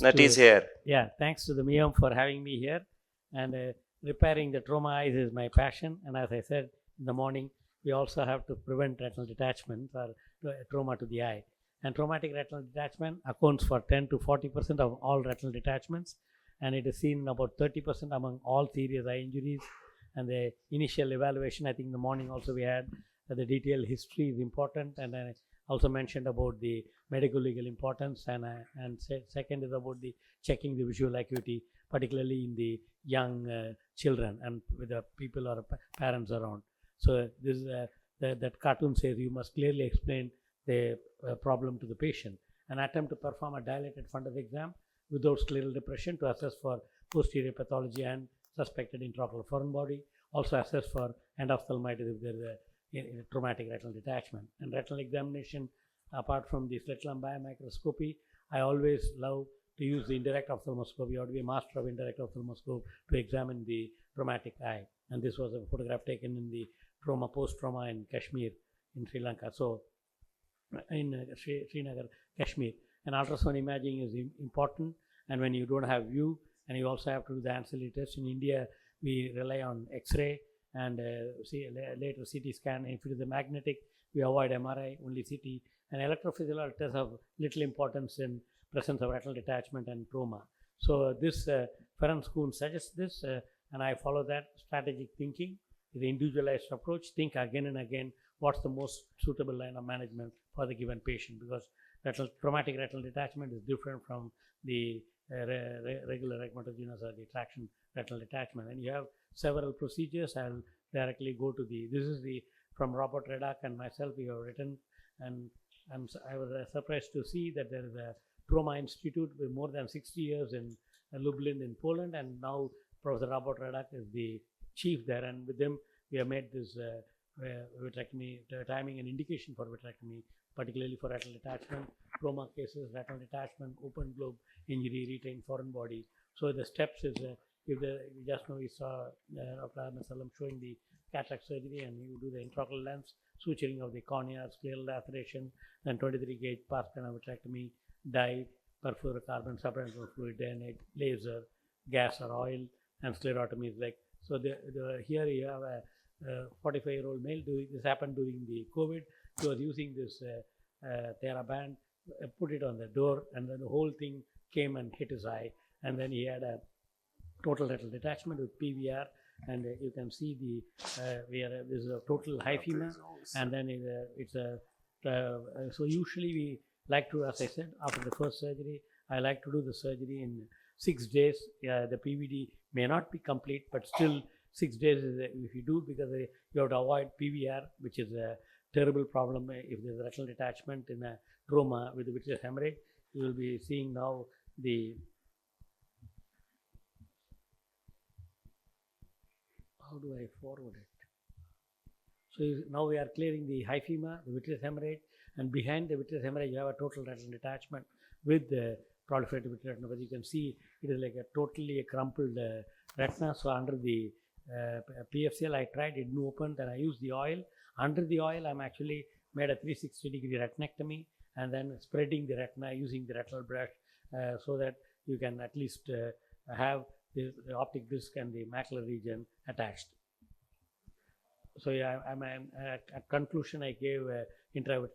that is here. Yeah, thanks to the museum for having me here. And repairing the trauma eyes is my passion. And as I said in the morning, we also have to prevent retinal detachment or trauma to the eye. And traumatic retinal detachment accounts for 10 to 40% of all retinal detachments. And it is seen in about 30% among all serious eye injuries. And the initial evaluation, I think in the morning also we had the detailed history is important. And I also mentioned about the medical legal importance. And second is about the checking the visual acuity, particularly in the young children and with the people or parents around. So this that cartoon says you must clearly explain the problem to the patient. An attempt to perform a dilated fundus exam without scleral depression to assess for posterior pathology and suspected intraocular foreign body. Also assess for endophthalmitis if there is a traumatic retinal detachment. And retinal examination, apart from the slit lamp biomicroscopy, I always love to use the indirect ophthalmoscope. You have to be a master of indirect ophthalmoscope to examine the traumatic eye. And this was a photograph taken in the post-trauma in Kashmir in Sri Lanka. So in Srinagar, Kashmir. And ultrasound imaging is important. And when you don't have view, and you also have to do the ancillary tests. In India, we rely on X-ray and later CT scan. If it is a magnetic, we avoid MRI, only CT. And electrophysiological tests have little importance in presence of retinal detachment and trauma. So this Ferenc Kuhn suggests this, and I follow that strategic thinking, the individualized approach. Think again and again what's the most suitable line of management for the given patient, because traumatic retinal detachment is different from the regular rhegmatogenous or the traction retinal detachment. And you have several procedures. I'll directly go to this is from Robert Redak and myself, we have written, and I was surprised to see that there is a Trauma Institute with more than 60 years in Lublin in Poland, and now Professor Robert Redak is the chief there, and with them we have made this vitrectomy, timing and indication for vitrectomy, particularly for retinal detachment, trauma cases, retinal detachment, open globe injury, retained foreign body. So the steps is, just now we saw Dr. Ahmed Salam showing the cataract surgery, and you do the intraocular lens, suturing of the cornea, scleral laceration, then 23 gauge pars plana vitrectomy, dye, perfluorocarbon, subretinal fluid drainage, laser, gas or oil, and sclerotomy is like. So here you have a 45-year-old male. This happened during the COVID. He was using this TheraBand, put it on the door, and then the whole thing came and hit his eye. And then he had a total retinal detachment with PVR, and you can see this is a total hyphema, and then so usually we like to, as I said, after the first surgery, I like to do the surgery in 6 days. The PVD may not be complete, but still 6 days is if you do, because you have to avoid PVR, which is a terrible problem if there's retinal detachment in a trauma with vitreous hemorrhage. You will be seeing now how do I forward it? So now we are clearing the hyphema, the vitreous hemorrhage, and behind the vitreous hemorrhage you have a total retinal detachment with the proliferative vitreous retina. But you can see it is like a totally crumpled retina. So under the PFCL I tried, it didn't open, then I used the oil. Under the oil I'm actually made a 360-degree retinectomy, and then spreading the retina using the retinal brush so that you can at least have the optic disc and the macular region attached. So yeah, at conclusion I gave intravitreal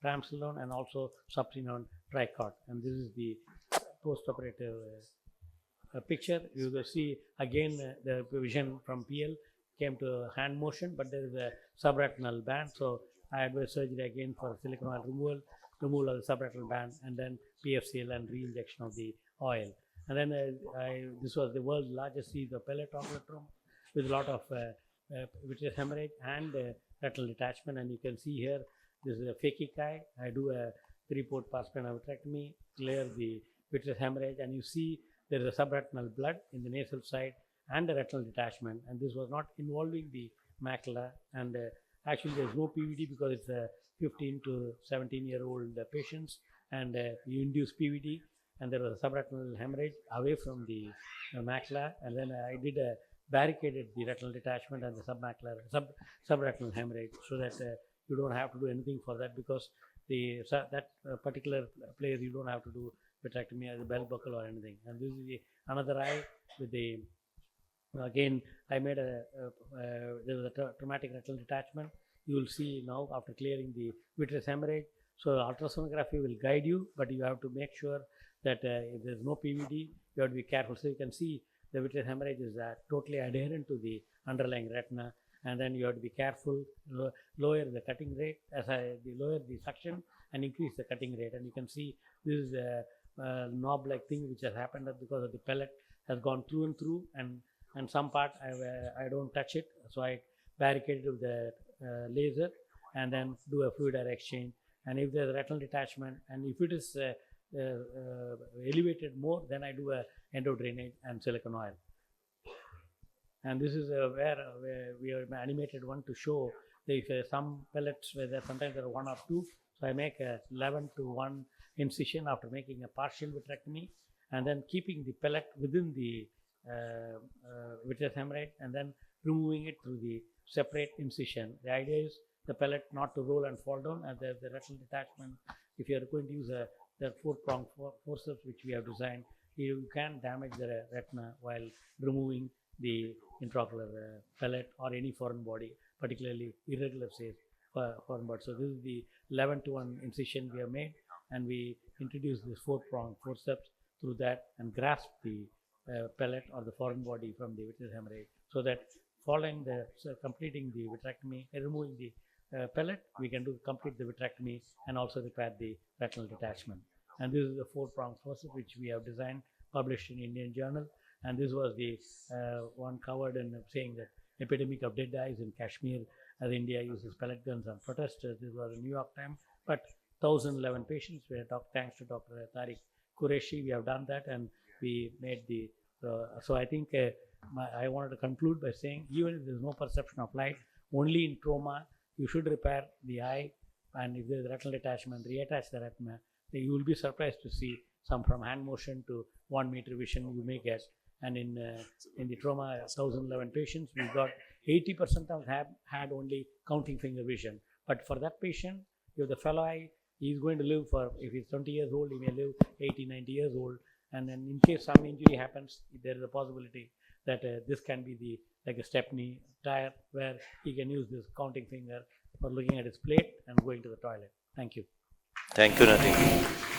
triamcinolone and also subtenon tricot, and this is the post-operative picture. You will see again the vision from PL came to hand motion, but there is a subretinal band. So I advise surgery again for silicone oil removal of the subretinal band, and then PFCL and re-injection of the oil. And then this was the world's largest series of pellet ocular trauma with a lot of vitreous hemorrhage and retinal detachment. And you can see here, this is a phakic eye. I do a 3-port pars plana vitrectomy, clear the vitreous hemorrhage, and you see there is a subretinal blood in the nasal side and a retinal detachment. And this was not involving the macula. And actually, there's no PVD because it's a 15 to 17-year-old patients, and you induce PVD. And there was a subretinal hemorrhage away from the macula, and then I did a barricaded the retinal detachment and the subretinal hemorrhage, so that you don't have to do anything for that, because that particular place you don't have to do vitrectomy as a belt buckle or anything. And this is another eye with the, again, I made there was a traumatic retinal detachment. You will see now after clearing the vitreous hemorrhage. So ultrasonography will guide you, but you have to make sure that if there's no PVD, you have to be careful. So you can see the vitreous hemorrhage is totally adherent to the underlying retina, and then you have to be careful, lower the cutting rate, lower the suction and increase the cutting rate. And you can see this is a knob-like thing which has happened because of the pellet has gone through and through, and some part I don't touch it, so I barricade it with the laser and then do a fluid air exchange. And if there's retinal detachment and if it is elevated more, then I do a endo drainage and silicone oil. And this is where we have animated one to show there some pellets where sometimes there are 1 or 2. So I make a 11:1 incision after making a partial vitrectomy, and then keeping the pellet within the vitreous hemorrhage and then removing it through the separate incision. The idea is the pellet not to roll and fall down, and the retinal detachment. If you are going to use the 4-prong forceps which we have designed, you can damage the retina while removing the intraocular pellet or any foreign body, particularly irregular phase foreign body. So this is the 11:1 incision we have made, and we introduced this 4-prong forceps through that and grasp the pellet or the foreign body from the vitreous hemorrhage, so that following completing the vitrectomy, removing the pellet, we can complete the vitrectomy and also repair the retinal detachment. And this is the 4-prong forceps which we have designed, published in Indian Journal. And this was the one covered in saying that epidemic of dead eyes in Kashmir as India uses pellet guns on protesters. This was a New York Times, but 1,011 patients were thanks to Dr. Tariq Qureshi. We have done that, and we made the. So I think I wanted to conclude by saying, even if there is no perception of light, only in trauma you should repair the eye, and if there is retinal detachment, reattach the retina. You will be surprised to see some from hand motion to 1 meter vision you may get. And in the trauma 1,011 patients, we got 80% of them had only counting finger vision. But for that patient, if the fellow eye, he is going to live for, if he's 20 years old, he may live 80, 90 years old. And then in case some injury happens, there is a possibility that this can be like a Stepney tire, where he can use this counting finger for looking at his plate and going to the toilet. Thank you. Thank you, Natarajan.